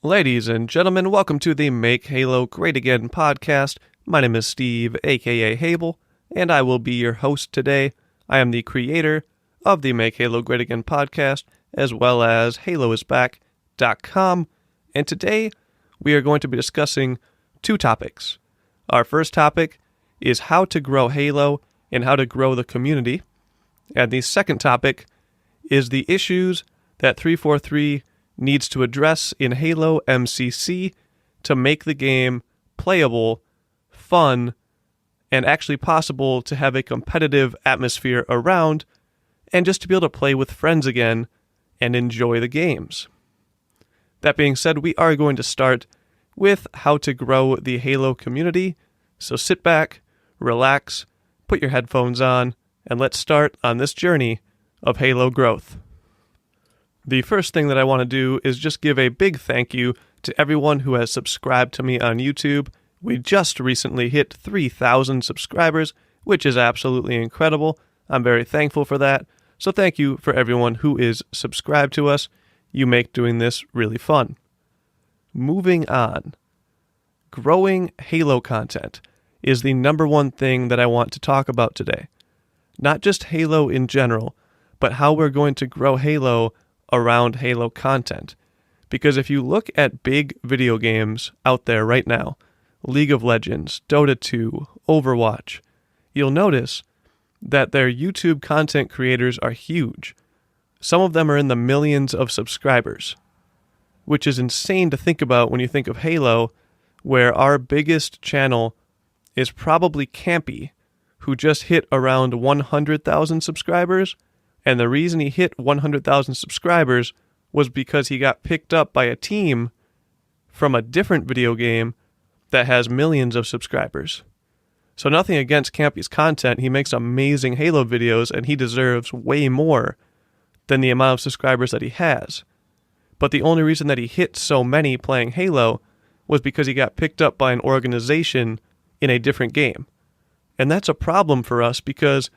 Ladies and gentlemen, welcome to the Make Halo Great Again podcast. My name is Steve, aka HAble, and I will be your host today. I am the creator of the Make Halo Great Again podcast, as well as Haloisbackcom, and today we are going to be discussing two topics. Our first topic is how to grow Halo and how to grow the community, and the second topic is the issues that 343 needs to address in Halo MCC to make the game playable, fun, and actually possible to have a competitive atmosphere around, and just to be able to play with friends again and enjoy the games. That being said, we are going to start with how to grow the Halo community, so sit back, relax, put your headphones on, and let's start on this journey of Halo growth. The first thing that I want to do is just give a big thank you to everyone who has subscribed to me on YouTube. We just recently hit 3,000 subscribers, which is absolutely incredible. I'm very thankful for that. So thank you for everyone who is subscribed to us. You make doing this really fun. Moving on. Growing Halo content is the number one thing that I want to talk about today. Not just Halo in general, but how we're going to grow Halo around Halo content. Because if you look at big video games out there right now, League of Legends, Dota 2, Overwatch, you'll notice that their YouTube content creators are huge. Some of them are in the millions of subscribers, which is insane to think about when you think of Halo, where our biggest channel is probably Campy, who just hit around 100,000 subscribers. And the reason he hit 100,000 subscribers was because he got picked up by a team from a different video game that has millions of subscribers. So nothing against Campy's content. He makes amazing Halo videos, and he deserves way more than the amount of subscribers that he has. But the only reason that he hit so many playing Halo was because he got picked up by an organization in a different game. And that's a problem for us because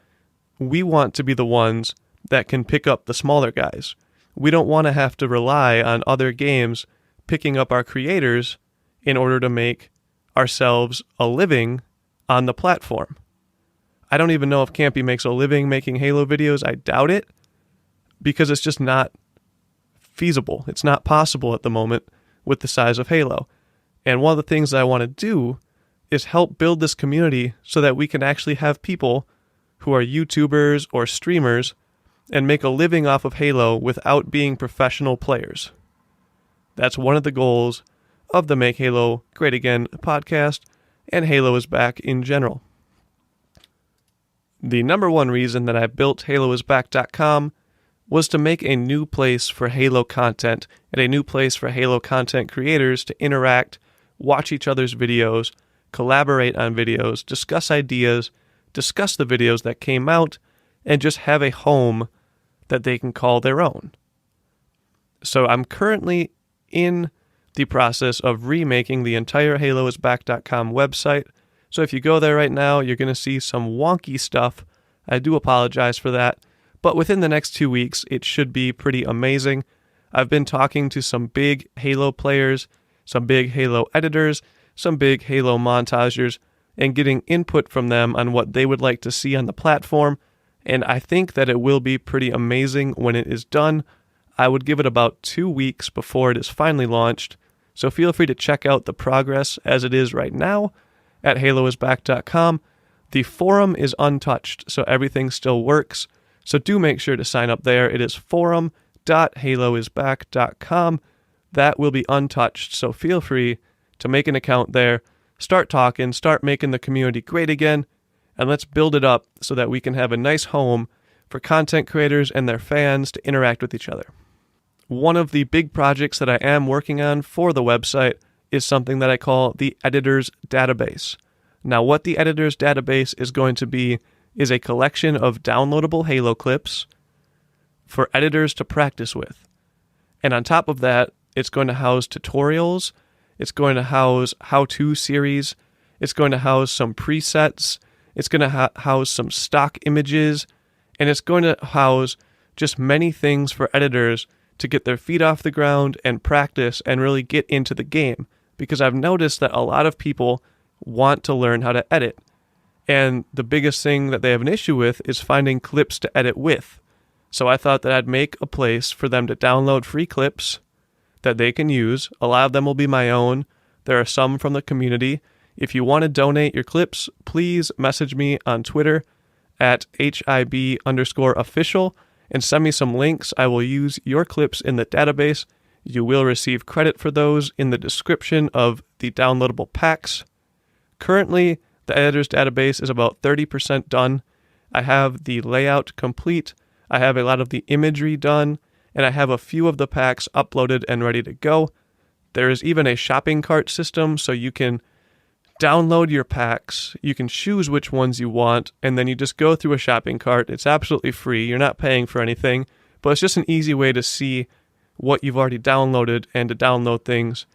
we want to be the ones that can pick up the smaller guys. We don't want to have to rely on other games picking up our creators in order to make ourselves a living on the platform. I don't even know if Campy makes a living making Halo videos. I doubt it, because it's just not feasible. It's not possible at the moment with the size of Halo. And one of the things that I want to do is help build this community so that we can actually have people who are YouTubers or streamers and make a living off of Halo without being professional players. That's one of the goals of the Make Halo Great Again podcast and Halo is Back in general. The number one reason that I built Haloisback.com was to make a new place for Halo content and a new place for Halo content creators to interact, watch each other's videos, collaborate on videos, discuss ideas, discuss the videos that came out, and just have a home that they can call their own. So I'm currently in the process of remaking the entire Haloisback.com website. So if you go there right now, you're going to see some wonky stuff. I do apologize for that. But within the next 2 weeks, it should be pretty amazing. I've been talking to some big Halo players, some big Halo editors, some big Halo montagers, and getting input from them on what they would like to see on the platform. And I think that it will be pretty amazing when it is done. I would give it about 2 weeks before it is finally launched. So feel free to check out the progress as it is right now at Haloisback.com. The forum is untouched, so everything still works. So do make sure to sign up there. It is forum.haloisback.com. That will be untouched, so feel free to make an account there. Start talking, start making the community great again, and let's build it up so that we can have a nice home for content creators and their fans to interact with each other. One of the big projects that I am working on for the website is something that I call the Editor's Database. Now, what the Editor's Database is going to be is a collection of downloadable Halo clips for editors to practice with. And on top of that, it's going to house tutorials, it's going to house how-to series, it's going to house some presets, it's going to house some stock images, and it's going to house just many things for editors to get their feet off the ground and practice and really get into the game, because I've noticed that a lot of people want to learn how to edit. And the biggest thing that they have an issue with is finding clips to edit with. So I thought that I'd make a place for them to download free clips that they can use. A lot of them will be my own. There are some from the community. If you want to donate your clips, please message me on Twitter at HIB_official and send me some links. I will use your clips in the database. You will receive credit for those in the description of the downloadable packs. Currently, the editor's database is about 30% done. I have the layout complete. I have a lot of the imagery done, and I have a few of the packs uploaded and ready to go. There is even a shopping cart system, so you can download your packs. You can choose which ones you want, and then you just go through a shopping cart. It's absolutely free. You're not paying for anything, but it's just an easy way to see what you've already downloaded and to download things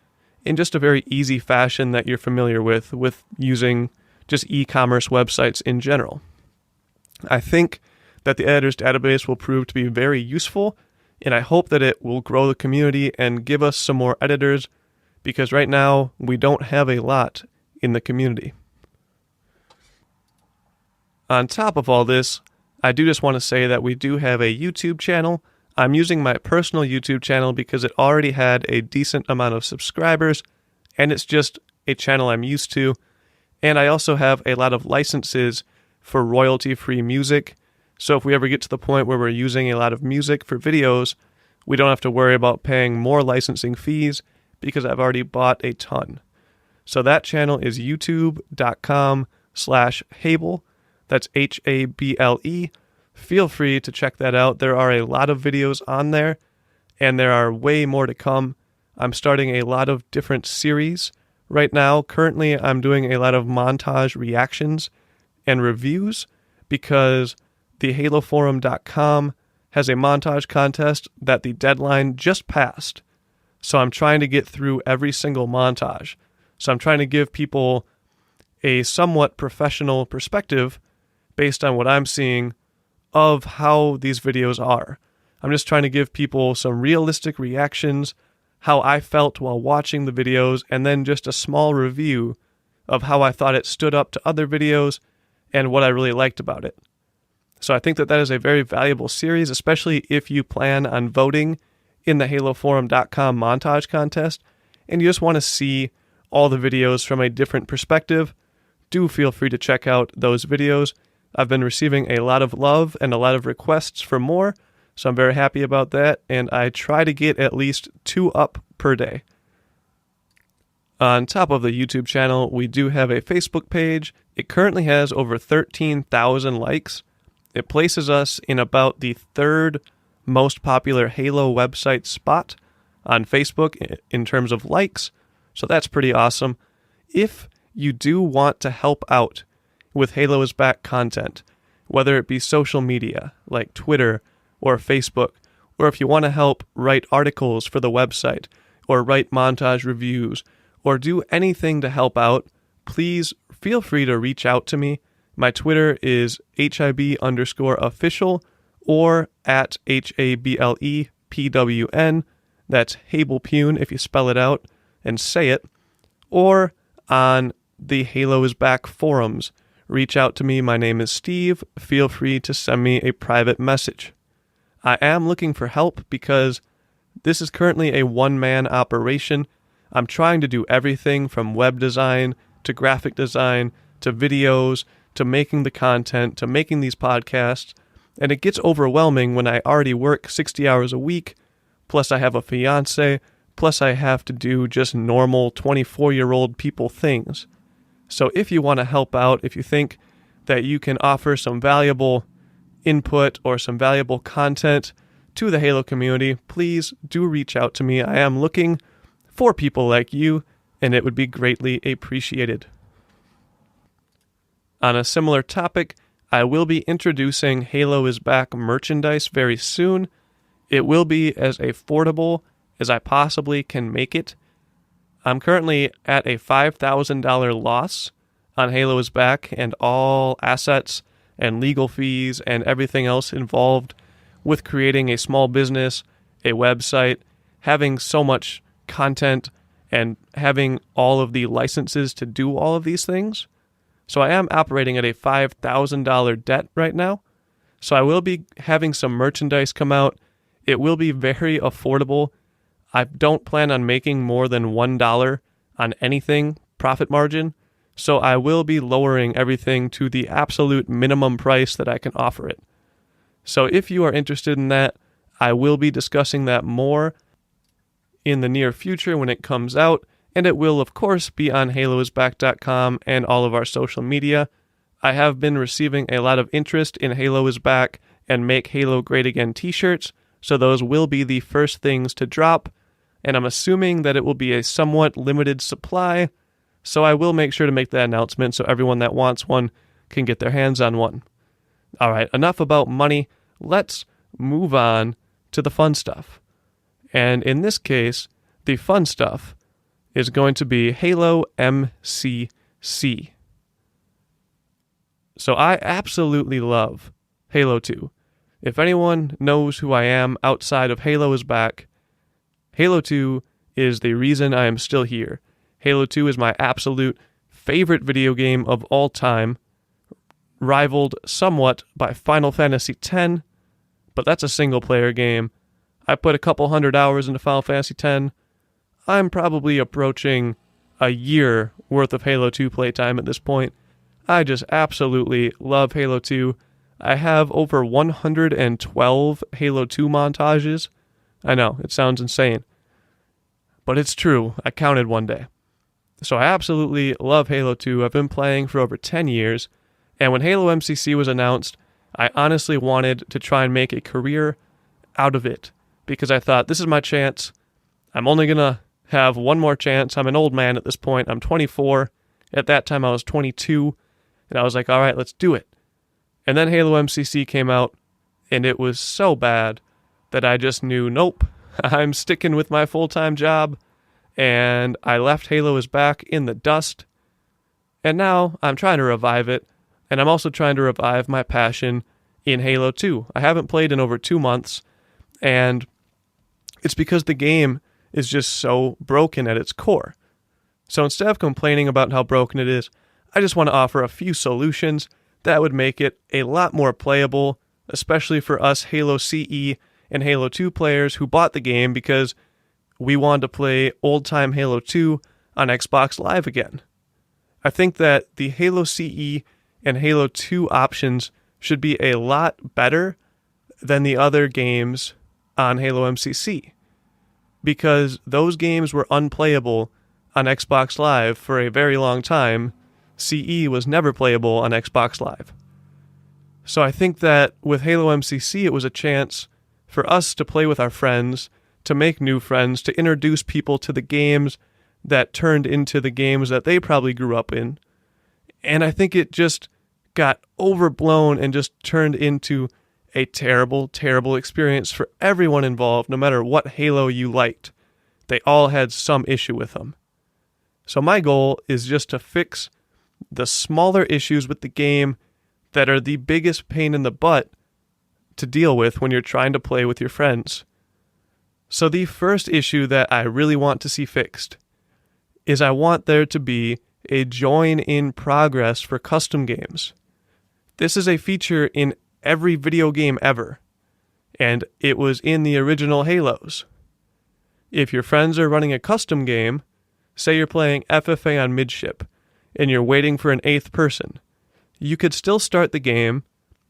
in just a very easy fashion that you're familiar with using just e-commerce websites in general. I think that the editor's database will prove to be very useful, and I hope that it will grow the community and give us some more editors, because right now we don't have a lot in the community. On top of all this, I do just want to say that we do have a YouTube channel. I'm using my personal YouTube channel because it already had a decent amount of subscribers, and it's just a channel I'm used to. And I also have a lot of licenses for royalty-free music. So if we ever get to the point where we're using a lot of music for videos, we don't have to worry about paying more licensing fees because I've already bought a ton. So that channel is youtube.com/HAble. That's HABLE. Feel free to check that out. There are a lot of videos on there, and there are way more to come. I'm starting a lot of different series right now. Currently, I'm doing a lot of montage reactions and reviews because the Haloforum.com has a montage contest that the deadline just passed. So I'm trying to get through every single montage. So I'm trying to give people a somewhat professional perspective based on what I'm seeing of how these videos are. I'm just trying to give people some realistic reactions, how I felt while watching the videos, and then just a small review of how I thought it stood up to other videos and what I really liked about it. So I think that is a very valuable series, especially if you plan on voting in the Haloforum.com montage contest and you just want to see all the videos from a different perspective. Do feel free to check out those videos. I've been receiving a lot of love and a lot of requests for more, so I'm very happy about that, and I try to get at least 2 up per day. On top of the YouTube channel, we do have a Facebook page. It currently has over 13,000 likes. It places us in about the 3rd most popular Halo website spot on Facebook in terms of likes, so that's pretty awesome. If you do want to help out with Halo is Back content, whether it be social media like Twitter or Facebook, or if you want to help write articles for the website or write montage reviews or do anything to help out, please feel free to reach out to me. My Twitter is HIB_official or at HABLEPWN. That's HablePune if you spell it out and say it. Or on the Halo is Back forums. Reach out to me. My name is Steve. Feel free to send me a private message. I am looking for help because this is currently a one-man operation. I'm trying to do everything from web design to graphic design to videos to making the content to making these podcasts, and it gets overwhelming when I already work 60 hours a week, plus I have a fiance, plus I have to do just normal 24-year-old people things. So if you want to help out, if you think that you can offer some valuable input or some valuable content to the Halo community, please do reach out to me. I am looking for people like you, and it would be greatly appreciated. On a similar topic, I will be introducing Halo is Back merchandise very soon. It will be as affordable as I possibly can make it. I'm currently at a $5,000 loss on Halo is Back and all assets and legal fees and everything else involved with creating a small business a website, having so much content, and having all of the licenses to do all of these things. So I am operating at a $5,000 debt right now. So I will be having some merchandise come out. It will be very affordable. I don't plan on making more than $1 on anything profit margin. So I will be lowering everything to the absolute minimum price that I can offer it. So if you are interested in that, I will be discussing that more in the near future when it comes out. And it will, of course, be on Haloisback.com and all of our social media. I have been receiving a lot of interest in Halo is Back and Make Halo Great Again t-shirts, so those will be the first things to drop, and I'm assuming that it will be a somewhat limited supply, so I will make sure to make that announcement so everyone that wants one can get their hands on one. Alright, enough about money. Let's move on to the fun stuff. And in this case, the fun stuff is going to be Halo MCC. So I absolutely love Halo 2. If anyone knows who I am outside of Halo is Back, Halo 2 is the reason I am still here. Halo 2 is my absolute favorite video game of all time, rivaled somewhat by Final Fantasy X, but that's a single-player game. I put a couple hundred hours into Final Fantasy X. I'm probably approaching a year worth of Halo 2 playtime at this point. I just absolutely love Halo 2. I have over 112 Halo 2 montages. I know, it sounds insane. But it's true, I counted one day. So I absolutely love Halo 2. I've been playing for over 10 years. And when Halo MCC was announced, I honestly wanted to try and make a career out of it. Because I thought, this is my chance. I'm only going to have one more chance. I'm an old man at this point. I'm 24. At that time, I was 22. And I was like, all right, let's do it. And then Halo MCC came out, and it was so bad that I just knew, nope, I'm sticking with my full-time job. And I left Halo is Back in the dust. And now I'm trying to revive it. And I'm also trying to revive my passion in Halo 2. I haven't played in over 2 months. And it's because the game is just so broken at its core. So instead of complaining about how broken it is, I just want to offer a few solutions that would make it a lot more playable, especially for us Halo CE and Halo 2 players who bought the game because we wanted to play old-time Halo 2 on Xbox Live again. I think that the Halo CE and Halo 2 options should be a lot better than the other games on Halo MCC, because those games were unplayable on Xbox Live for a very long time. CE was never playable on Xbox Live. So I think that with Halo MCC, it was a chance for us to play with our friends, to make new friends, to introduce people to the games that turned into the games that they probably grew up in. And I think it just got overblown and just turned into a terrible, terrible experience for everyone involved, no matter what Halo you liked. They all had some issue with them. So my goal is just to fix the smaller issues with the game that are the biggest pain in the butt to deal with when you're trying to play with your friends. So the first issue that I really want to see fixed is I want there to be a join in progress for custom games. This is a feature in every video game ever, and it was in the original Halos. If your friends are running a custom game, say you're playing FFA on midship, and you're waiting for an 8th person, you could still start the game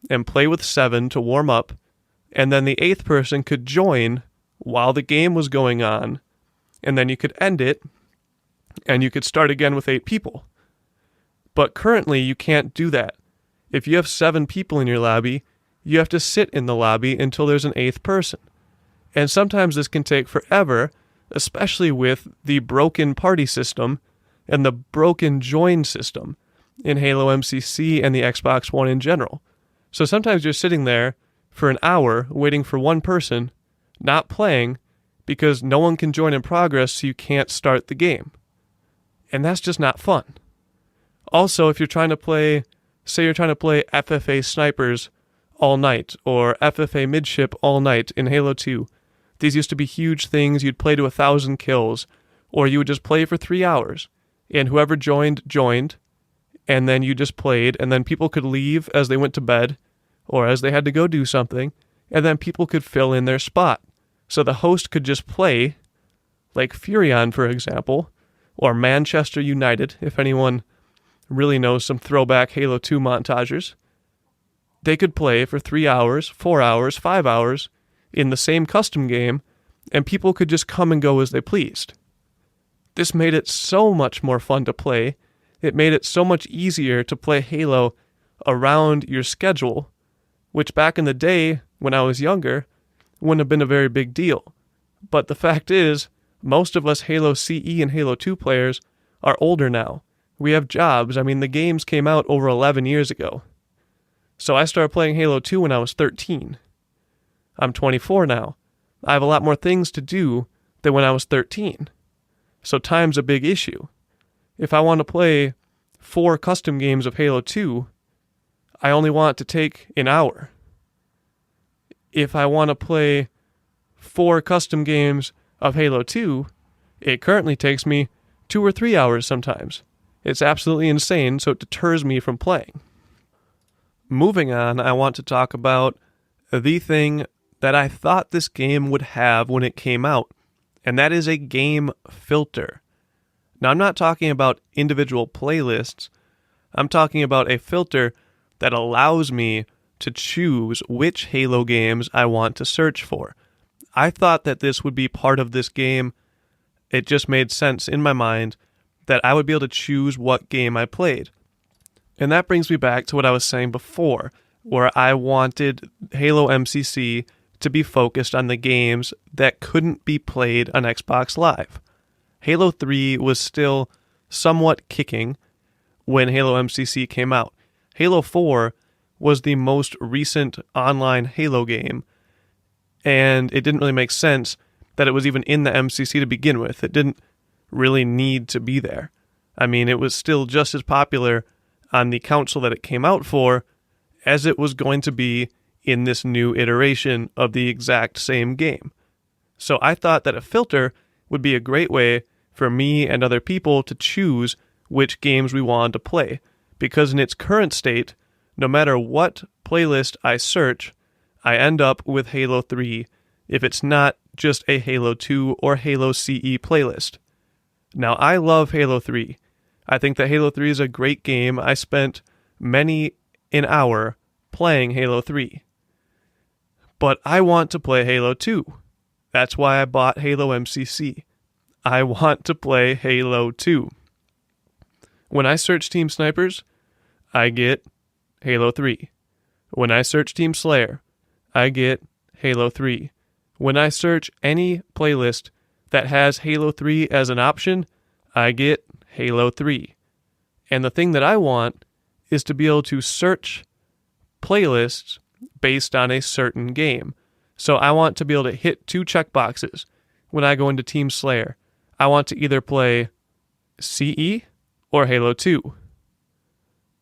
and play with 7 to warm up, and then the 8th person could join while the game was going on, and then you could end it, and you could start again with 8 people. But currently, you can't do that. If you have 7 people in your lobby, you have to sit in the lobby until there's an 8th person. And sometimes this can take forever, especially with the broken party system and the broken join system in Halo MCC and the Xbox One in general. So sometimes you're sitting there for an hour waiting for one person, not playing, because no one can join in progress, so you can't start the game. And that's just not fun. Also, if you're trying to play, say you're trying to play FFA snipers all night, or FFA midship all night in Halo 2, These used to be huge things. You'd play to 1,000 kills, or you would just play for 3 hours, and whoever joined, and then you just played, and then people could leave as they went to bed, or as they had to go do something, and then people could fill in their spot. So the host could just play, like Furion, for example, or Manchester United, if anyone really knows some throwback Halo 2 montages. They could play for 3 hours, 4 hours, 5 hours in the same custom game, and people could just come and go as they pleased. This made it so much more fun to play. It made it so much easier to play Halo around your schedule, which back in the day, when I was younger, wouldn't have been a very big deal. But the fact is, most of us Halo CE and Halo 2 players are older now. We have jobs. I mean, the games came out over 11 years ago. So I started playing Halo 2 when I was 13. I'm 24 now. I have a lot more things to do than when I was 13. So time's a big issue. If I want to play 4 custom games of Halo 2, I only want it to take an hour. If I want to play 4 custom games of Halo 2, it currently takes me 2 or 3 hours sometimes. It's absolutely insane, so it deters me from playing. Moving on, I want to talk about the thing that I thought this game would have when it came out, and that is a game filter. Now, I'm not talking about individual playlists. I'm talking about a filter that allows me to choose which Halo games I want to search for. I thought that this would be part of this game. It just made sense in my mind that I would be able to choose what game I played. And that brings me back to what I was saying before, where I wanted Halo MCC to be focused on the games that couldn't be played on Xbox Live. Halo 3 was still somewhat kicking when Halo MCC came out. Halo 4 was the most recent online Halo game, and it didn't really make sense that it was even in the MCC to begin with. It didn't really need to be there. I mean, it was still just as popular on the console that it came out for as it was going to be in this new iteration of the exact same game. So I thought that a filter would be a great way for me and other people to choose which games we wanted to play, because in its current state, no matter what playlist I search, I end up with Halo 3 if it's not just a Halo 2 or Halo CE playlist. Now, I love Halo 3. I think that Halo 3 is a great game. I spent many an hour playing Halo 3. But I want to play Halo 2. That's why I bought Halo MCC. I want to play Halo 2. When I search Team Snipers, I get Halo 3. When I search Team Slayer, I get Halo 3. When I search any playlist that has Halo 3 as an option, I get Halo 3. And the thing that I want is to be able to search playlists based on a certain game. So I want to be able to hit 2 checkboxes when I go into Team Slayer. I want to either play CE or Halo 2.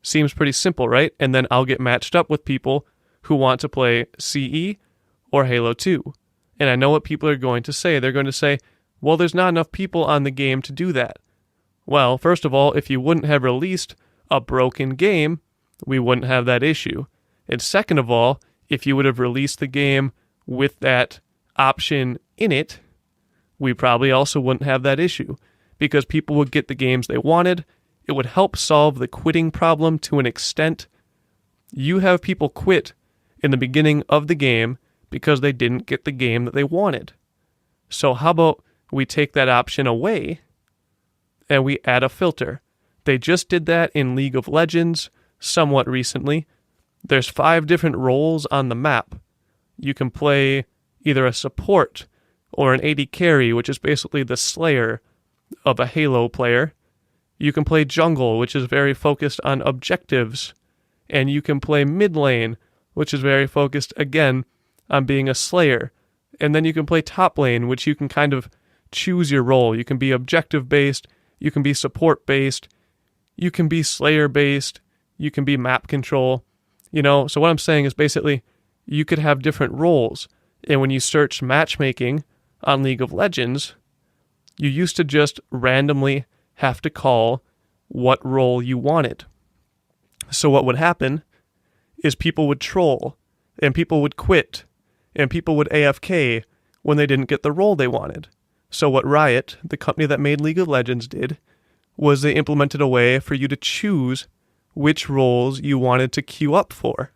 Seems pretty simple, right? And then I'll get matched up with people who want to play CE or Halo 2. And I know what people are going to say. They're going to say, well, there's not enough people on the game to do that. Well, first of all, if you wouldn't have released a broken game, we wouldn't have that issue. And second of all, if you would have released the game with that option in it, we probably also wouldn't have that issue, because people would get the games they wanted. It would help solve the quitting problem to an extent. You have people quit in the beginning of the game because they didn't get the game that they wanted. So how about we take that option away and we add a filter? They just did that in League of Legends somewhat recently. There's 5 different roles on the map. You can play either a support or an AD carry, which is basically the slayer of a Halo player. You can play jungle, which is very focused on objectives. And you can play mid lane, which is very focused, again, on being a slayer. And then you can play top lane, which you can kind of choose your role. You can be objective-based, you can be support-based, you can be slayer-based, you can be map control. So what I'm saying is basically you could have different roles. And when you search matchmaking on League of Legends, you used to just randomly have to call what role you wanted. So what would happen is people would troll, and people would quit, and people would AFK when they didn't get the role they wanted. So what Riot, the company that made League of Legends, did was they implemented a way for you to choose which roles you wanted to queue up for.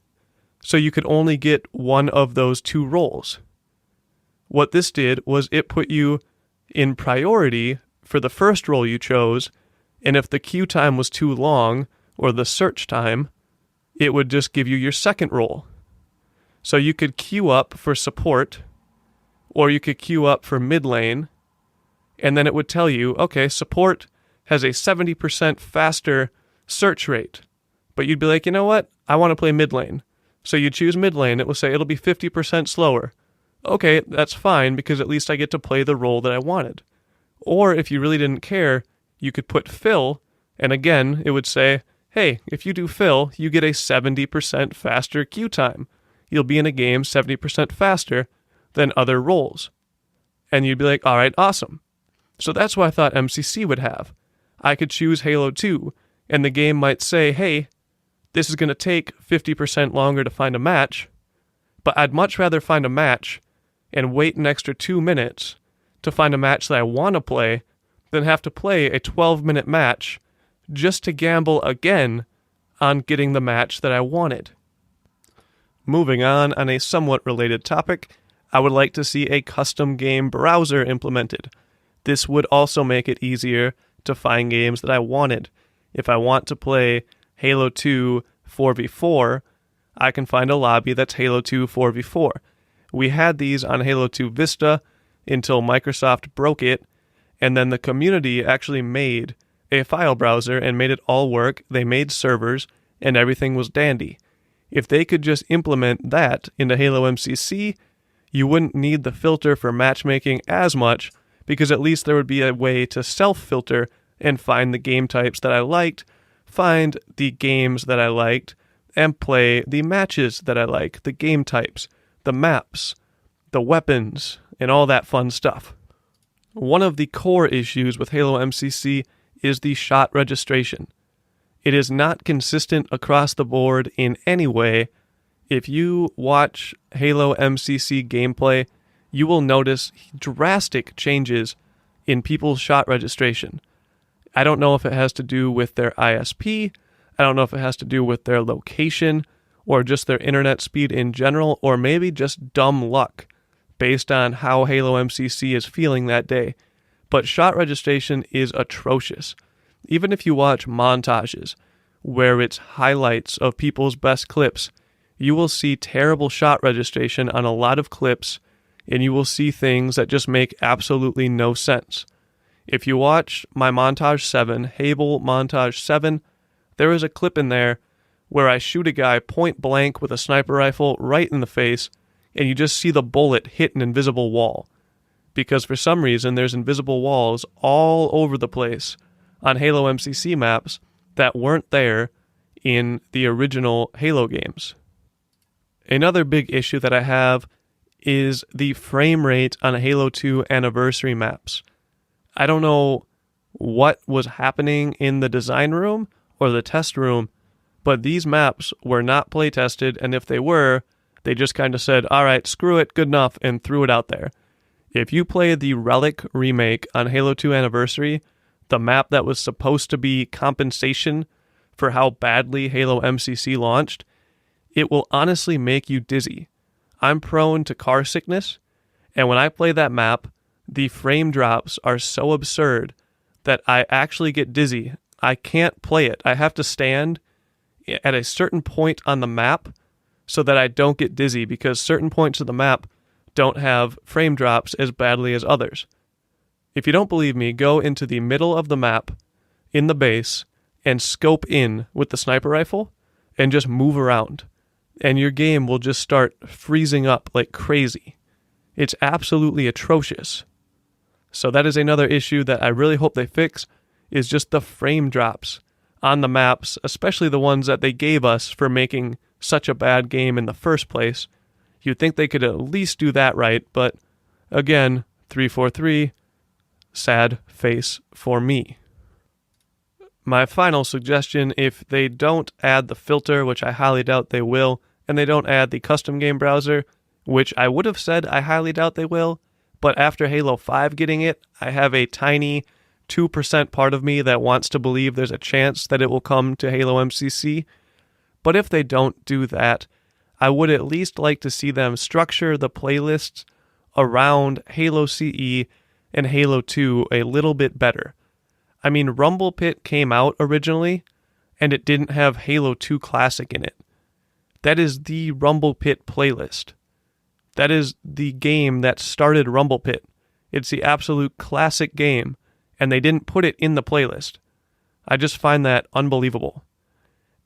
So you could only get one of those two roles. What this did was it put you in priority for the first role you chose, and if the queue time was too long, or the search time, it would just give you your second role. So you could queue up for support, or you could queue up for mid lane, and then it would tell you, okay, support has a 70% faster search rate. But you'd be like, you know what? I want to play mid lane. So you choose mid lane, it will say it'll be 50% slower. Okay, that's fine, because at least I get to play the role that I wanted. Or if you really didn't care, you could put fill, and again, it would say, hey, if you do fill, you get a 70% faster queue time. You'll be in a game 70% faster than other roles. And you'd be like, all right, awesome. So that's what I thought MCC would have. I could choose Halo 2, and the game might say, hey, this is going to take 50% longer to find a match, but I'd much rather find a match and wait an extra 2 minutes to find a match that I want to play than have to play a 12-minute match just to gamble again on getting the match that I wanted. Moving on a somewhat related topic, I would like to see a custom game browser implemented. This would also make it easier to find games that I wanted. If I want to play Halo 2 4v4, I can find a lobby that's Halo 2 4v4. We had these on Halo 2 Vista until Microsoft broke it, and then the community actually made a file browser and made it all work. They made servers, and everything was dandy. If they could just implement that into Halo MCC, you wouldn't need the filter for matchmaking as much, because at least there would be a way to self-filter and find the game types that I liked, find the games that I liked, and play the matches that I like, the game types, the maps, the weapons, and all that fun stuff. One of the core issues with Halo MCC is the shot registration. It is not consistent across the board in any way. If you watch Halo MCC gameplay, you will notice drastic changes in people's shot registration. I don't know if it has to do with their ISP, I don't know if it has to do with their location, or just their internet speed in general, or maybe just dumb luck based on how Halo MCC is feeling that day. But shot registration is atrocious. Even if you watch montages where it's highlights of people's best clips, you will see terrible shot registration on a lot of clips, and you will see things that just make absolutely no sense. If you watch my montage 7, HAble montage 7, there is a clip in there where I shoot a guy point blank with a sniper rifle right in the face, and you just see the bullet hit an invisible wall. Because for some reason there's invisible walls all over the place on Halo MCC maps that weren't there in the original Halo games. Another big issue that I have is the frame rate on Halo 2 Anniversary maps. I don't know what was happening in the design room or the test room, but these maps were not play tested, and if they were, they just kind of said, all right, screw it, good enough, and threw it out there. If you play the Relic remake on Halo 2 Anniversary, the map that was supposed to be compensation for how badly Halo MCC launched, it will honestly make you dizzy. I'm prone to car sickness, and when I play that map, the frame drops are so absurd that I actually get dizzy. I can't play it. I have to stand at a certain point on the map so that I don't get dizzy, because certain points of the map don't have frame drops as badly as others. If you don't believe me, go into the middle of the map in the base and scope in with the sniper rifle and just move around, and your game will just start freezing up like crazy. It's absolutely atrocious. So that is another issue that I really hope they fix, is just the frame drops on the maps, especially the ones that they gave us for making such a bad game in the first place. You'd think they could at least do that right, but again, 343, sad face for me. My final suggestion, if they don't add the filter, which I highly doubt they will, and they don't add the custom game browser, which I would have said I highly doubt they will, but after Halo 5 getting it, I have a tiny 2% part of me that wants to believe there's a chance that it will come to Halo MCC. But if they don't do that, I would at least like to see them structure the playlists around Halo CE and Halo 2 a little bit better. I mean, Rumble Pit came out originally, and it didn't have Halo 2 Classic in it. That is the Rumble Pit playlist. That is the game that started Rumble Pit. It's the absolute classic game, and they didn't put it in the playlist. I just find that unbelievable.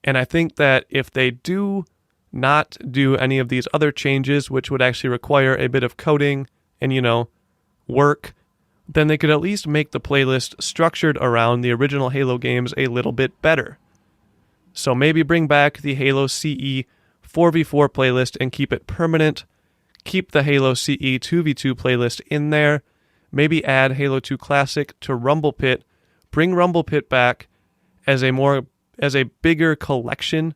And I think that if they do not do any of these other changes, which would actually require a bit of coding and, work, then they could at least make the playlist structured around the original Halo games a little bit better. So maybe bring back the Halo CE 4v4 playlist and keep it permanent. Keep the Halo CE 2v2 playlist in there. Maybe add Halo 2 Classic to Rumble Pit. Bring Rumble Pit back as a bigger collection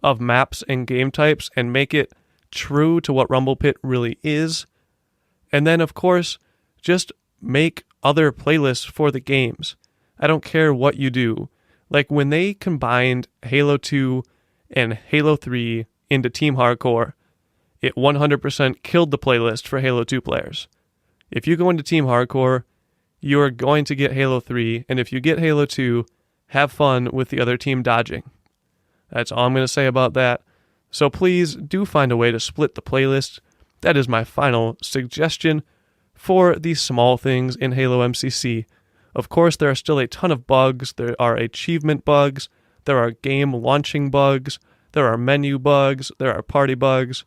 of maps and game types and make it true to what Rumble Pit really is. And then, of course, just make other playlists for the games. I don't care what you do. Like when they combined Halo 2 and Halo 3 into Team Hardcore, it 100% killed the playlist for Halo 2 players. If you go into Team Hardcore, you are going to get Halo 3, and if you get Halo 2, have fun with the other team dodging. That's all I'm going to say about that. So please do find a way to split the playlist. That is my final suggestion for these small things in Halo MCC. Of course, there are still a ton of bugs. There are achievement bugs. There are game launching bugs. There are menu bugs. There are party bugs.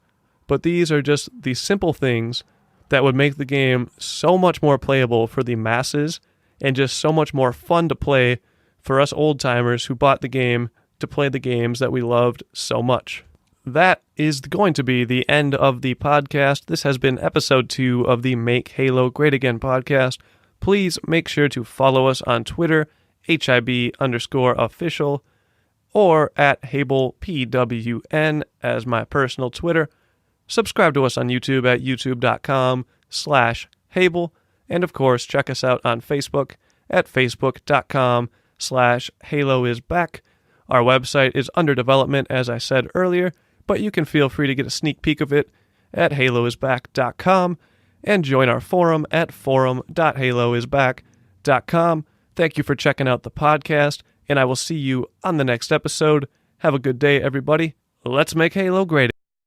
But these are just the simple things that would make the game so much more playable for the masses and just so much more fun to play for us old-timers who bought the game to play the games that we loved so much. That is going to be the end of the podcast. This has been episode 2 of the Make Halo Great Again podcast. Please make sure to follow us on Twitter, HIB_official, or at HAble PWN as my personal Twitter. Subscribe to us on YouTube at youtube.com/HAble. And of course, check us out on Facebook at facebook.com/Haloisback. Our website is under development, as I said earlier, but you can feel free to get a sneak peek of it at Haloisback.com and join our forum at forum.haloisback.com. Thank you for checking out the podcast, and I will see you on the next episode. Have a good day, everybody. Let's make Halo great.